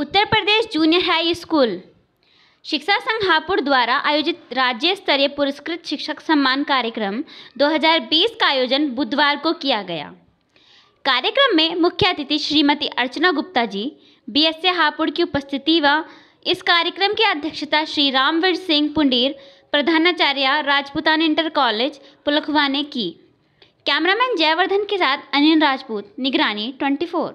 Uttar Pradesh junior high school शिक्षा संघ हापुड़ द्वारा आयोजित राज्य स्तरीय पुरस्कृत शिक्षक सम्मान कार्यक्रम 2020 का आयोजन बुधवार को किया गया। कार्यक्रम में मुख्य अतिथि श्रीमती अर्चना गुप्ता जी बीएसए हापुड़ की उपस्थिति व इस कार्यक्रम की अध्यक्षता श्री रामवीर सिंह पुंडीर प्रधानाचार्य राजपूतान इंटर कॉलेज पुलखवा ने की। कैमरामैन जयवर्धन के साथ अनिल राजपूत, निगरानी 24।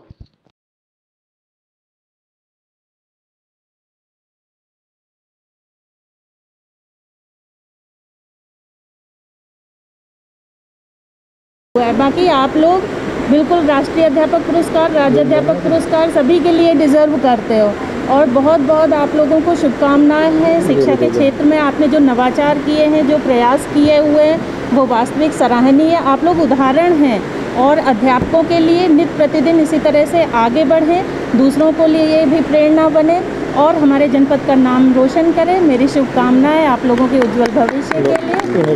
बाकी आप लोग बिल्कुल राष्ट्रीय अध्यापक पुरस्कार, राज्य अध्यापक पुरस्कार सभी के लिए डिज़र्व करते हो और बहुत बहुत आप लोगों को शुभकामनाएं हैं। शिक्षा के क्षेत्र में आपने जो नवाचार किए हैं, जो प्रयास किए हुए हैं, वो वास्तविक सराहनीय। आप लोग उदाहरण हैं और अध्यापकों के लिए नित्य प्रतिदिन इसी तरह से आगे बढ़ें, दूसरों को लिए ये भी प्रेरणा बने और हमारे जनपद का नाम रोशन करें। मेरी शुभकामनाएँ आप लोगों के उज्जवल भविष्य के लिए।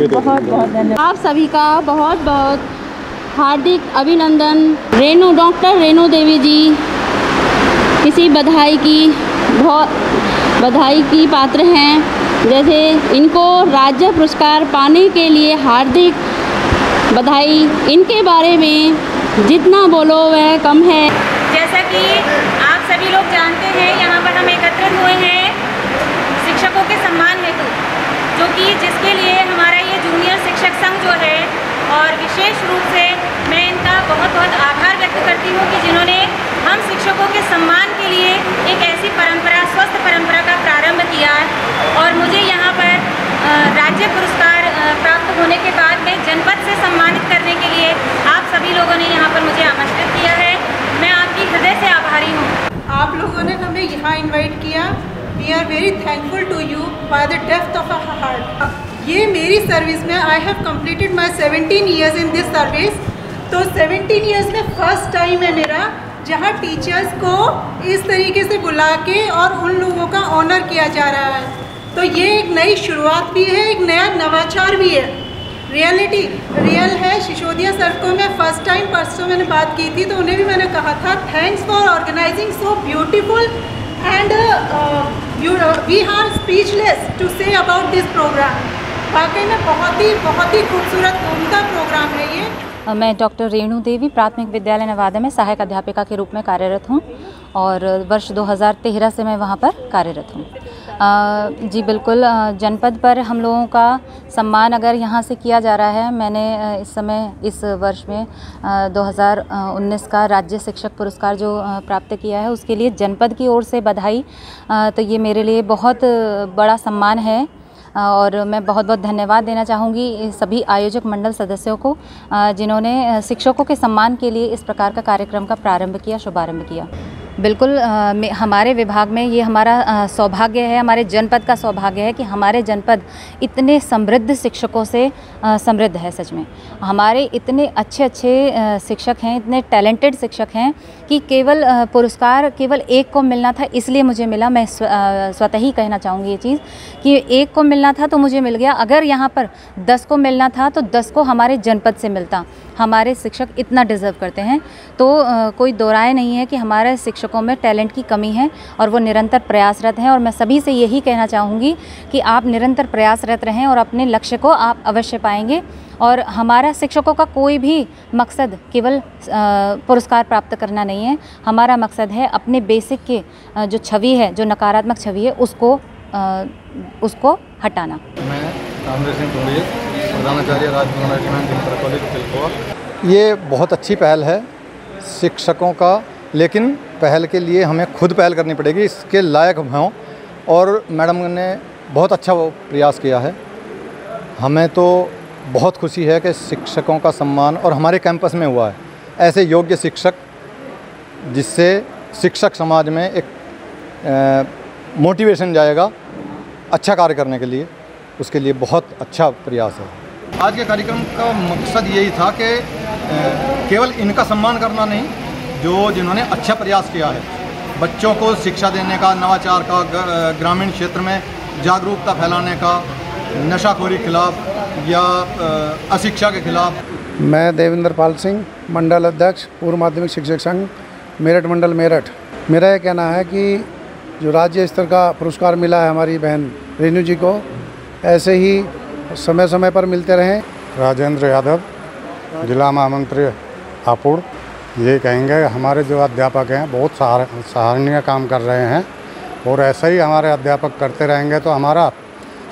बहुत बहुत धन्यवाद। आप सभी का बहुत बहुत हार्दिक अभिनंदन। डॉक्टर रेणु देवी जी किसी बधाई की पात्र हैं। जैसे इनको राज्य पुरस्कार पाने के लिए हार्दिक बधाई। इनके बारे में जितना बोलो वह कम है। जैसा कि आप सभी लोग जानते हैं, यहाँ पर हम एकत्रित हुए हैं शिक्षकों के सम्मान हेतु, जो कि जिसके लिए हमारा ये जूनियर शिक्षक संघ जो है, और विशेष रूप से मैं इनका बहुत बहुत आभार व्यक्त करती हूँ कि जिन्होंने हम शिक्षकों के सम्मान के लिए एक ऐसी परंपरा, स्वस्थ परंपरा का प्रारंभ किया। और मुझे यहाँ पर राज्य पुरस्कार प्राप्त होने के बाद में जनपद से सम्मानित करने के लिए आप सभी लोगों ने यहाँ पर मुझे आमंत्रित किया है। मैं आपकी हृदय से आभारी हूँ। आप लोगों ने हमें यहाँ इन्वाइट किया। We are very thankful to you by the depth of our heart. ये मेरी सर्विस में I have completed my 17 years in this service. तो 17 ईयर्स में फर्स्ट टाइम है मेरा जहाँ टीचर्स को इस तरीके से बुला के और उन लोगों का ऑनर किया जा रहा है। तो ये एक नई शुरुआत भी है, एक नया नवाचार भी है। रियल है। सिसोदिया सर को मैं फर्स्ट टाइम परसों मैंने बात की थी तो उन्हें भी मैंने कहा था thanks for organising so beautiful and we are speechless to say about this programme. वाकई में बहुत ही खूबसूरत उम्दा प्रोग्राम है ये। मैं डॉक्टर रेणु देवी प्राथमिक विद्यालय नवादा में सहायक अध्यापिका के रूप में कार्यरत हूँ और वर्ष 2013 से मैं वहाँ पर कार्यरत हूँ। जी बिल्कुल, जनपद पर हम लोगों का सम्मान अगर यहाँ से किया जा रहा है। मैंने इस वर्ष में 2019 का राज्य शिक्षक पुरस्कार जो प्राप्त किया है उसके लिए जनपद की ओर से बधाई। तो ये मेरे लिए बहुत बड़ा सम्मान है और मैं बहुत बहुत धन्यवाद देना चाहूँगी सभी आयोजक मंडल सदस्यों को जिन्होंने शिक्षकों के सम्मान के लिए इस प्रकार का कार्यक्रम का शुभारंभ किया। बिल्कुल, हमारे विभाग में ये हमारा सौभाग्य है, हमारे जनपद का सौभाग्य है कि हमारे जनपद इतने समृद्ध शिक्षकों से समृद्ध है। सच में हमारे इतने अच्छे शिक्षक हैं, इतने टैलेंटेड शिक्षक हैं कि केवल पुरस्कार केवल एक को मिलना था इसलिए मुझे मिला। मैं स्वतः ही कहना चाहूँगी ये चीज़ कि एक को मिलना था तो मुझे मिल गया। अगर यहाँ पर 10 को मिलना था तो 10 को हमारे जनपद से मिलता। हमारे शिक्षक इतना डिज़र्व करते हैं। तो कोई दो राय नहीं है कि हमारे शिक्षकों में टैलेंट की कमी है और वो निरंतर प्रयासरत हैं। और मैं सभी से यही कहना चाहूँगी कि आप निरंतर प्रयासरत रहें और अपने लक्ष्य को आप अवश्य पाएंगे। और हमारा शिक्षकों का कोई भी मकसद केवल पुरस्कार प्राप्त करना नहीं है। हमारा मकसद है अपने बेसिक के जो छवि है, जो नकारात्मक छवि है, उसको हटाना। मैं रामवीर सिंह पुंडीर, प्रधानाचार्य राजपूतान इंटर कॉलेज पुलखवा। ये बहुत अच्छी पहल है शिक्षकों का, लेकिन पहल के लिए हमें खुद पहल करनी पड़ेगी, इसके लायक हों। और मैडम ने बहुत अच्छा वो प्रयास किया है। हमें तो बहुत खुशी है कि शिक्षकों का सम्मान और हमारे कैंपस में हुआ है। ऐसे योग्य शिक्षक जिससे शिक्षक समाज में एक मोटिवेशन जाएगा अच्छा कार्य करने के लिए, उसके लिए बहुत अच्छा प्रयास है। आज के कार्यक्रम का मकसद यही था कि केवल इनका सम्मान करना नहीं, जिन्होंने अच्छा प्रयास किया है बच्चों को शिक्षा देने का, नवाचार का, ग्रामीण क्षेत्र में जागरूकता फैलाने का, नशाखोरी के खिलाफ या अशिक्षा के खिलाफ। मैं देवेंद्र पाल सिंह, मंडल अध्यक्ष पूर्व माध्यमिक शिक्षक संघ मेरठ मंडल मेरठ। मेरा ये कहना है कि जो राज्य स्तर का पुरस्कार मिला है हमारी बहन रेणु जी को, ऐसे ही समय समय पर मिलते रहें। राजेंद्र यादव, जिला महामंत्री हापुड़। ये कहेंगे हमारे जो अध्यापक हैं बहुत सराहनीय काम कर रहे हैं और ऐसा ही हमारे अध्यापक करते रहेंगे तो हमारा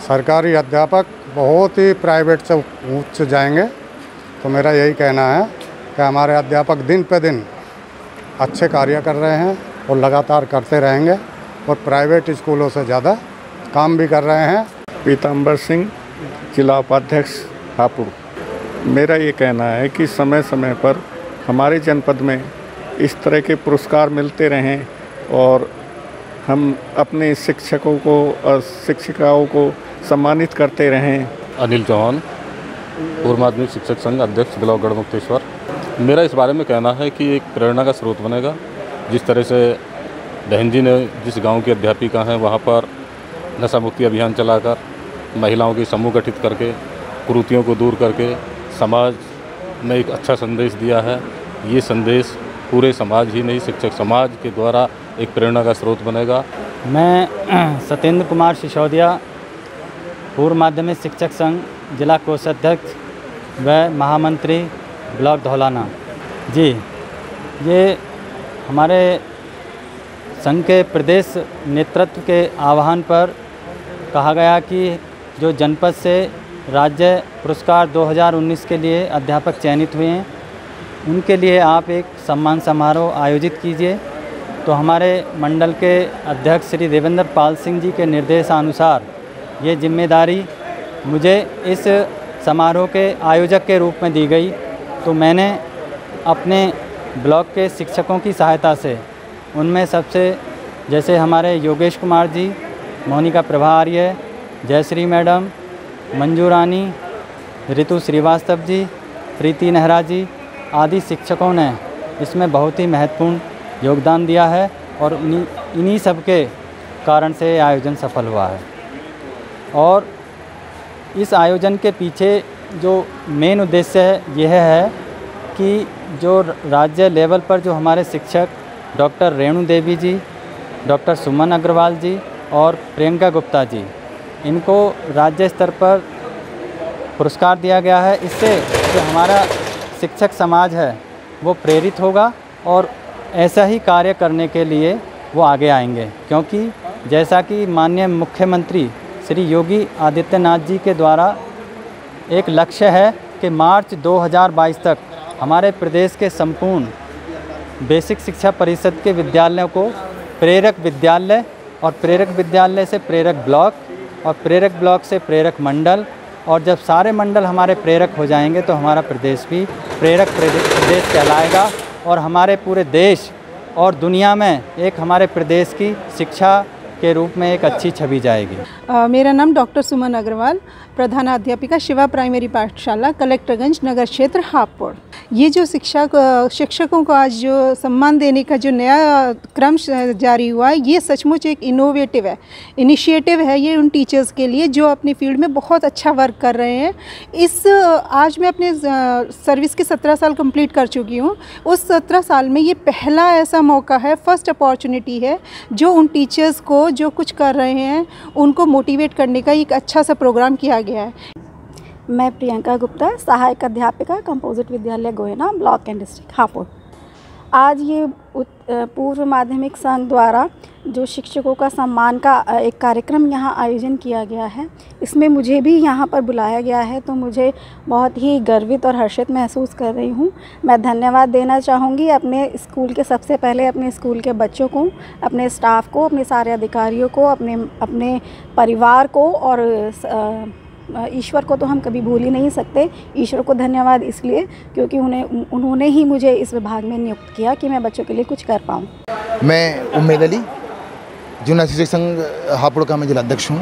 सरकारी अध्यापक बहुत ही प्राइवेट से ऊंच जाएंगे। तो मेरा यही कहना है कि हमारे अध्यापक दिन पे दिन अच्छे कार्य कर रहे हैं और लगातार करते रहेंगे और प्राइवेट स्कूलों से ज़्यादा काम भी कर रहे हैं। पीताम्बर सिंह, जिला उपाध्यक्ष हापुड़। मेरा ये कहना है कि समय समय पर हमारे जनपद में इस तरह के पुरस्कार मिलते रहें और हम अपने शिक्षकों को और शिक्षिकाओं को सम्मानित करते रहें। अनिल चौहान, पूर्व माध्यमिक शिक्षक संघ अध्यक्ष ब्लॉक गढ़मुक्तेश्वर। मेरा इस बारे में कहना है कि एक प्रेरणा का स्रोत बनेगा। जिस तरह से बहन जी ने जिस गांव की अध्यापिका हैं वहां पर नशा मुक्ति अभियान चलाकर महिलाओं के समूह गठित करके कुरीतियों को दूर करके समाज में एक अच्छा संदेश दिया है। ये संदेश पूरे समाज ही नहीं, शिक्षक समाज के द्वारा एक प्रेरणा का स्रोत बनेगा। मैं सत्येंद्र कुमार सिसोदिया, पूर्व माध्यमिक शिक्षक संघ जिला कोषाध्यक्ष व महामंत्री ब्लॉक धौलाना। जी, ये हमारे संघ के प्रदेश नेतृत्व के आह्वान पर कहा गया कि जो जनपद से राज्य पुरस्कार 2019 के लिए अध्यापक चयनित हुए हैं उनके लिए आप एक सम्मान समारोह आयोजित कीजिए। तो हमारे मंडल के अध्यक्ष श्री देवेंद्र पाल सिंह जी के निर्देशानुसार ये जिम्मेदारी मुझे इस समारोह के आयोजक के रूप में दी गई। तो मैंने अपने ब्लॉक के शिक्षकों की सहायता से उनमें सबसे जैसे हमारे योगेश कुमार जी, मोनिका प्रभा आर्य, जयश्री मैडम, मंजू रानी, ऋतु श्रीवास्तव जी, प्रीति नेहरा जी आदि शिक्षकों ने इसमें बहुत ही महत्वपूर्ण योगदान दिया है और इन्हीं सब के कारण से आयोजन सफल हुआ है। और इस आयोजन के पीछे जो मेन उद्देश्य है यह है कि जो राज्य लेवल पर जो हमारे शिक्षक डॉक्टर रेणु देवी जी, डॉक्टर सुमन अग्रवाल जी और प्रियंका गुप्ता जी, इनको राज्य स्तर पर पुरस्कार दिया गया है। इससे जो हमारा शिक्षक समाज है वो प्रेरित होगा और ऐसा ही कार्य करने के लिए वो आगे आएंगे, क्योंकि जैसा कि माननीय मुख्यमंत्री श्री योगी आदित्यनाथ जी के द्वारा एक लक्ष्य है कि मार्च 2022 तक हमारे प्रदेश के संपूर्ण बेसिक शिक्षा परिषद के विद्यालयों को प्रेरक विद्यालय और प्रेरक विद्यालय से प्रेरक ब्लॉक और प्रेरक ब्लॉक से प्रेरक मंडल, और जब सारे मंडल हमारे प्रेरक हो जाएंगे तो हमारा प्रदेश भी प्रेरक प्रदेश कहलाएगा और हमारे पूरे देश और दुनिया में एक हमारे प्रदेश की शिक्षा के रूप में एक अच्छी छवि जाएगी। मेरा नाम डॉक्टर सुमन अग्रवाल, प्रधानाध्यापिका शिवा प्राइमरी पाठशाला, कलेक्टरगंज, नगर क्षेत्र, हापुड़। ये जो शिक्षकों को आज जो सम्मान देने का जो नया क्रम जारी हुआ है, ये सचमुच एक इनोवेटिव इनिशिएटिव है ये उन टीचर्स के लिए जो अपनी फील्ड में बहुत अच्छा वर्क कर रहे हैं। आज मैं अपने सर्विस के 17 साल कंप्लीट कर चुकी हूँ। उस 17 साल में ये पहला ऐसा मौका है, फर्स्ट अपॉर्चुनिटी है जो उन टीचर्स को जो कुछ कर रहे हैं उनको मोटिवेट करने का एक अच्छा सा प्रोग्राम किया गया है। मैं प्रियंका गुप्ता, सहायक अध्यापिका, कंपोजिट विद्यालय Guyana, block and district, Hapur. आज ये पूर्व माध्यमिक संघ द्वारा जो शिक्षकों का सम्मान का एक कार्यक्रम यहाँ आयोजन किया गया है, इसमें मुझे भी यहाँ पर बुलाया गया है, तो मुझे बहुत ही गर्वित और हर्षित महसूस कर रही हूँ। मैं धन्यवाद देना चाहूँगी अपने स्कूल के, सबसे पहले अपने स्कूल के बच्चों को, अपने स्टाफ को, अपने सारे अधिकारियों को, अपने परिवार को, और ईश्वर को तो हम कभी भूल ही नहीं सकते। ईश्वर को धन्यवाद इसलिए क्योंकि उन्होंने ही मुझे इस विभाग में नियुक्त किया कि मैं बच्चों के लिए कुछ कर पाऊँ। मैं उम्मेद अली, जूनियर शिक्षक संघ हापुड़ का मैं जिलाध्यक्ष हूँ।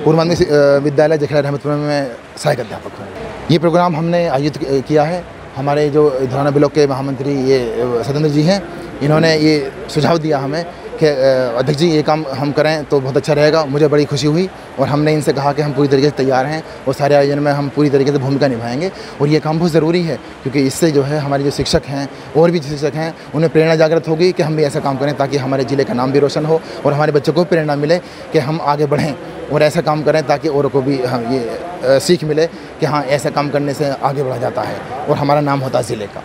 पूर्व माध्यमिक विद्यालय जखला रहमतपुर में मैं सहायक अध्यापक हूँ। ये प्रोग्राम हमने आयोजित किया है। हमारे जो धौलाना ब्लॉक के महामंत्री ये सत्येंद्र जी हैं, इन्होंने ये सुझाव दिया हमें कि अध्यक्ष जी ये काम हम करें तो बहुत अच्छा रहेगा। मुझे बड़ी खुशी हुई और हमने इनसे कहा कि हम पूरी तरीके से तैयार हैं और सारे आयोजन में हम पूरी तरीके से भूमिका निभाएंगे और ये काम बहुत ज़रूरी है, क्योंकि इससे जो है हमारे जो शिक्षक हैं और भी शिक्षक हैं उन्हें प्रेरणा जागृत होगी कि हम भी ऐसा काम करें ताकि हमारे ज़िले का नाम भी रोशन हो और हमारे बच्चों को प्रेरणा मिले कि हम आगे बढ़ें और ऐसा काम करें ताकि औरों को भी ये सीख मिले कि हाँ ऐसा काम करने से आगे बढ़ा जाता है और हमारा नाम होता है ज़िले का।